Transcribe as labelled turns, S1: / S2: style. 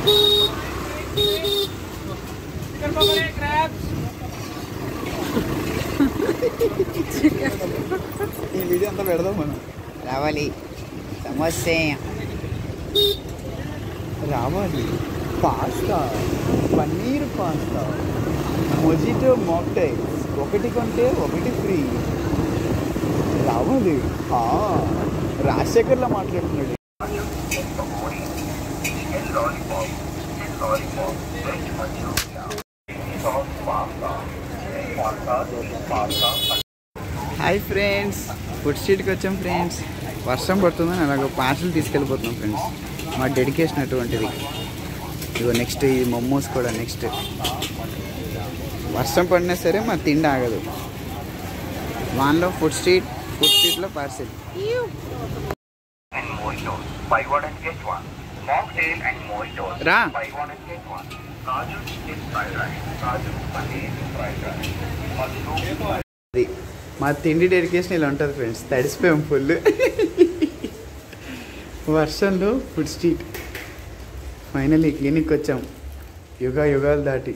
S1: ఈ వీడియో అంతా పెడదాం మనం. రావాలి సమోసే, రావాలి pasta, paneer pasta, mojito mocktails, ఒకటి కొంటే ఒకటి ఫ్రీ. రావాలి. రాజశేఖర్లో మాట్లాడుతున్నాడు. హాయ్ ఫ్రెండ్స్, ఫుడ్ స్ట్రీట్కి వచ్చాం ఫ్రెండ్స్. వర్షం పడుతుందని అలాగ పార్సల్ తీసుకెళ్ళిపోతున్నాం ఫ్రెండ్స్. మా డెడికేషన్ అటువంటిది. ఇగో నెక్స్ట్ ఈ మోమోస్ కూడా నెక్స్ట్. వర్షం పడినా సరే మా తిండి ఆగదు. వాన్లో ఫుడ్ స్ట్రీట్లో పార్సల్. రా మా తిండి డెడికేషన్ ఇలా ఉంటుంది ఫ్రెండ్స్. తడిసిపోయాం ఫుల్ వర్షంలో. ఫుడ్ స్ట్రీట్ ఫైనల్లీ క్లినిక్ వచ్చాం యుగాలు దాటి.